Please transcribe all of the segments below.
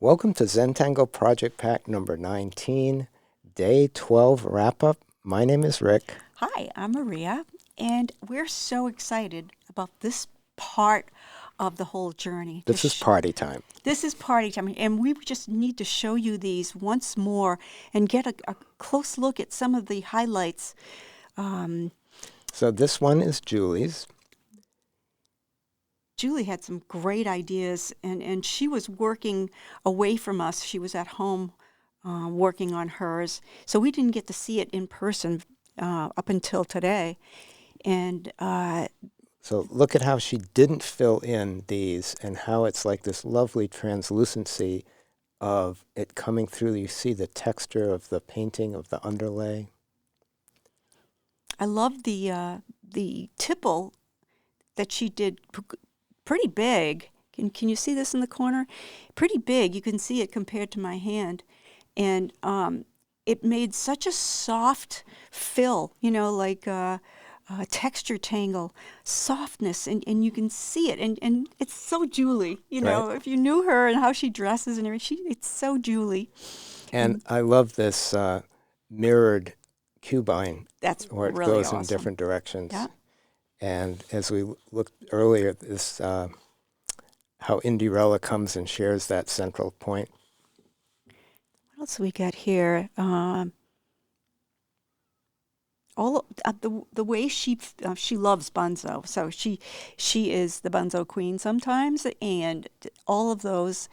Welcome to Zentangle Project Pack number 19, Day 12 wrap-up. My name is Rick. Hi, I'm Maria, and we're so excited about this part of the whole journey. This is party time. This is party time, and we just need to show you these once more and get a close look at some of the highlights. So this one is Julie's. Julie had some great ideas, and she was working away from us. She was at home working on hers, so we didn't get to see it in person up until today. And So look at how she didn't fill in these and how it's like this lovely translucency of it coming through. You see the texture of the painting of the underlay. I love the tipple that she did pretty big. Can you see this in the corner? Pretty big. You can see it compared to my hand. And it made such a soft fill, like a texture tangle, softness, and you can see it. And it's so Julie, Right. if you knew her and how she dresses and everything, it's so Julie. And I love this mirrored cubine That's where it really goes awesome. in different directions. Yeah. And as we looked earlier, this how Indirella comes and shares that central point. What else we got here? All the way she loves bunzo, so she is the bunzo queen sometimes, and all of those.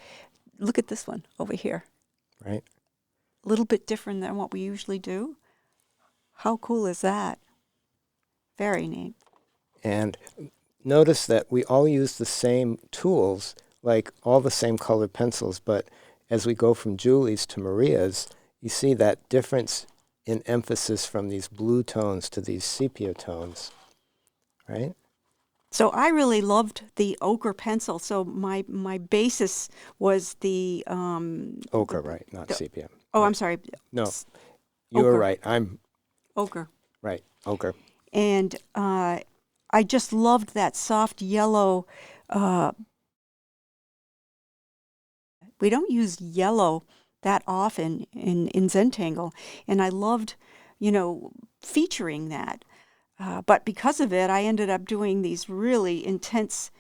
Look at this one over here. Right. A little bit different than what we usually do. How cool is that? Very neat. And notice that we all use the same tools, like all the same colored pencils, but as we go from Julie's to Maria's, you see that difference in emphasis from these blue tones to these sepia tones, right? So I really loved the ochre pencil. So my basis was the Ochre, right, not sepia. oh, I'm sorry. No, you were Ochre. right. I'm Ochre. right, ochre. And I just loved that soft yellow. We don't use yellow that often in Zentangle, and I loved, featuring that. But because of it, I ended up doing these really intense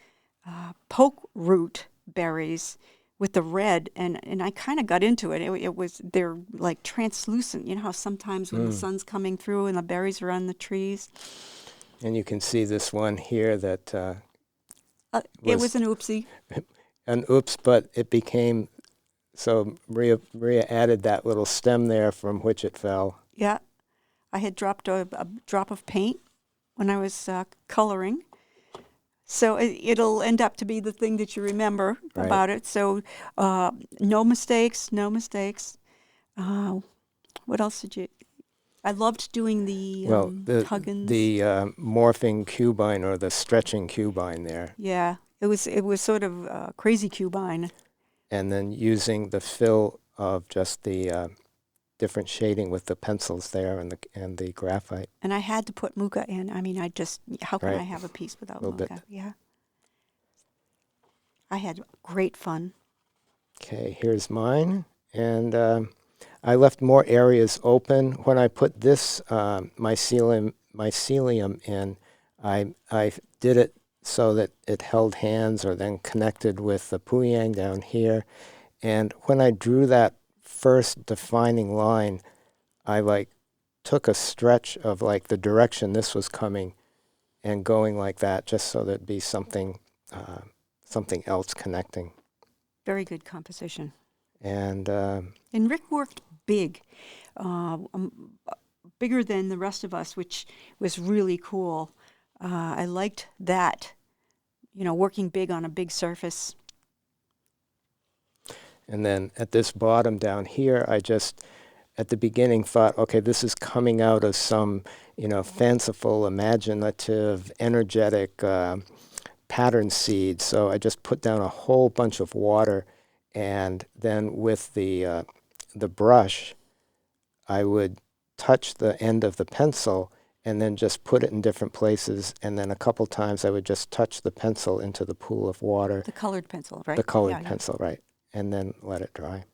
poke root berries with the red, and I kind of got into it. They're like translucent. You know how sometimes when the sun's coming through and the berries are on the trees. And you can see this one here that It was an oopsie. an oops, but it became, so Maria added that little stem there from which it fell. Yeah, I had dropped a drop of paint when I was coloring. So it'll end up to be the thing that you remember Right. about it. So no mistakes, no mistakes. What else did you? I loved doing the Huggins. The morphing cubine or the stretching cubine there, Yeah, it was sort of crazy cubine. and then using the fill of just the different shading with the pencils there and the graphite. And I had to put Muka in. I mean, how can Right. I have a piece without Little Muka? bit. Yeah. I had great fun. Okay, here's mine, and I left more areas open. When I put this mycelium in, I did it so that it held hands or then connected with the puyang down here. And when I drew that first defining line, I took a stretch of the direction this was coming and going like that, just so there'd be something else connecting. Very good composition. And And Rick worked big, bigger than the rest of us, which was really cool. I liked that, working big on a big surface. And then at this bottom down here, I just, at the beginning, thought, okay, this is coming out of some, fanciful, imaginative, energetic pattern seed. So I just put down a whole bunch of water, and then with the brush, I would touch the end of the pencil and then just put it in different places. And then a couple times I would just touch the pencil into the pool of water. The colored pencil, right? The colored Yeah. pencil, right. and then let it dry.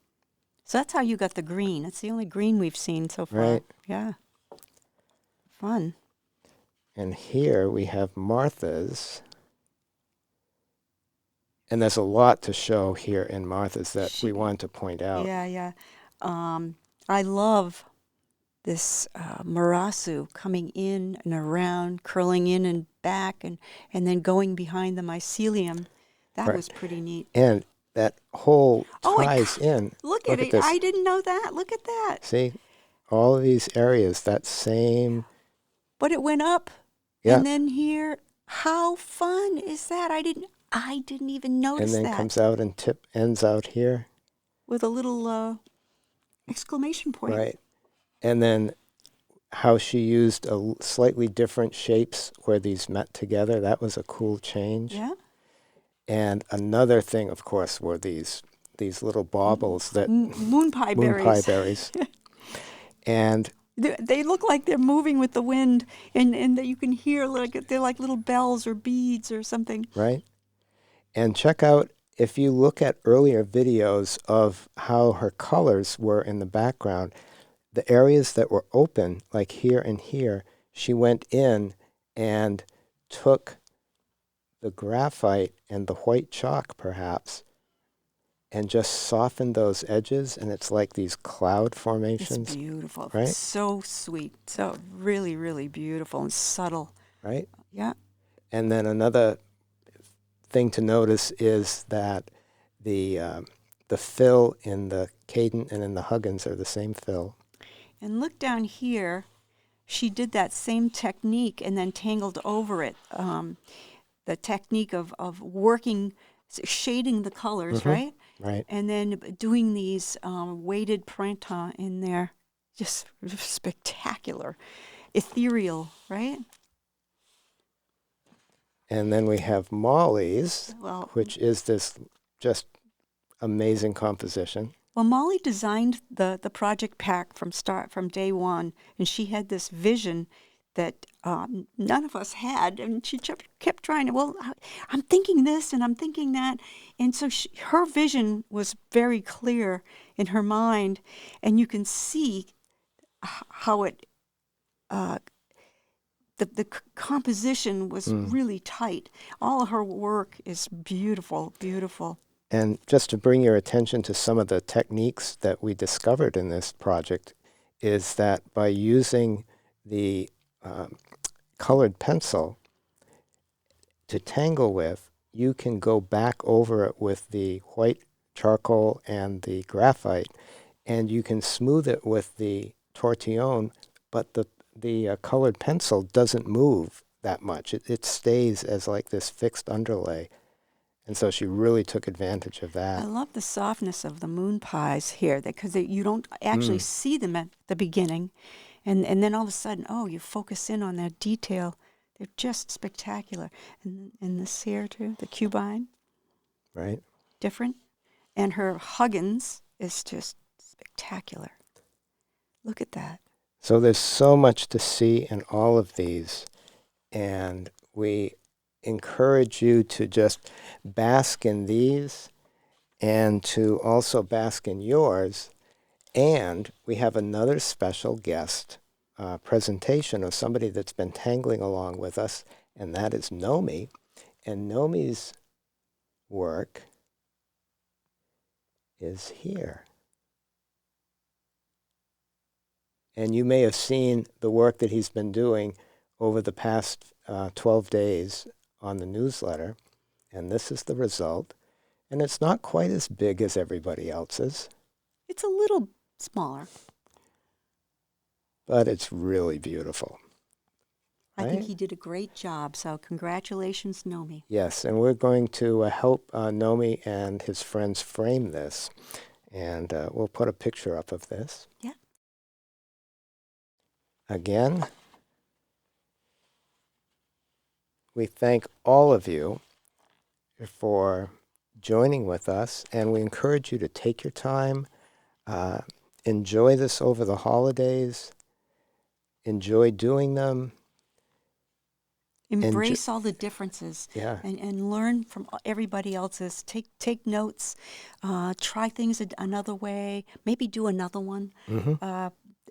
So that's how you got the green. It's the only green we've seen so far. Right. Yeah. Fun. And here we have Martha's. And there's a lot to show here in Martha's that we want to point out. Yeah, yeah. I love this marasu coming in and around, curling in and back, and then going behind the mycelium. That Right. was pretty neat. And that whole Oh, ties in. look Look at at it. this. I didn't know that. Look at that. See? All of these areas, that same. But it went up, Yeah. and then here. How fun is that? I didn't even notice And then that. comes out and ends out here. With a little exclamation point. Right. And then how she used slightly different shapes where these met together. That was a cool change. Yeah. And another thing, of course, were these little baubles that Moon pie moon berries. pie berries. And they look like they're moving with the wind, and that you can hear they're like little bells or beads or something. right. And check out, if you look at earlier videos of how her colors were in the background, the areas that were open, like here and here, she went in and took the graphite and the white chalk, perhaps, and just softened those edges, and it's like these cloud formations. It's beautiful. Right? So sweet. So really, really beautiful and subtle. Right? Yeah. And then another thing to notice is that the fill in the Caden and in the Huggins are the same fill. And look down here. She did that same technique and then tangled over it. The technique of working, shading the colors, right? Right. And then doing these weighted printemps in there. Just spectacular. Ethereal, right? And then we have Molly's, Well, which is this just amazing composition. Well, Molly designed the project pack from day one, and she had this vision that none of us had, and she kept trying to. Well, I'm thinking this and I'm thinking that, and so her vision was very clear in her mind, and you can see how it. The composition was really tight. All of her work is beautiful, beautiful. And just to bring your attention to some of the techniques that we discovered in this project is that by using the colored pencil to tangle with, you can go back over it with the white charcoal and the graphite, and you can smooth it with the tortillon, but the colored pencil doesn't move that much. It stays as like this fixed underlay. And so she really took advantage of that. I love the softness of the moon pies here, because you don't actually see them at the beginning, and then all of a sudden, you focus in on that detail. They're just spectacular. And this here too, the cubine, Right. different, and her Huggins is just spectacular. Look at that. So there's so much to see in all of these, and we encourage you to just bask in these and to also bask in yours. And we have another special guest presentation of somebody that's been tangling along with us, and that is Nomi. And Nomi's work is here. And you may have seen the work that he's been doing over the past 12 days on the newsletter. And this is the result. And it's not quite as big as everybody else's. It's a little smaller. But it's really beautiful. I right? think he did a great job, so congratulations, Nomi. Yes, and we're going to help Nomi and his friends frame this. And we'll put a picture up of this. Yeah. Again, we thank all of you for joining with us, and we encourage you to take your time, enjoy this over the holidays, enjoy doing them, Embrace all the differences Yeah. and learn from everybody else's. Take notes, try things another way, maybe do another one.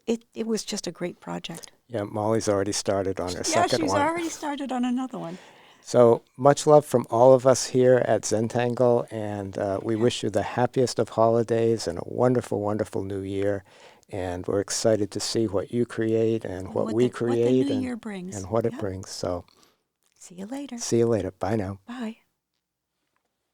It was just a great project. Yeah, Molly's already started on her Yeah, second she's one. already started on another one. So much love from all of us here at Zentangle, and we Yeah. wish you the happiest of holidays and a wonderful, wonderful new year. And we're excited to see what you create and what we What the new create year brings. and what it Yep. brings. So See you later. see you later. Bye now. Bye.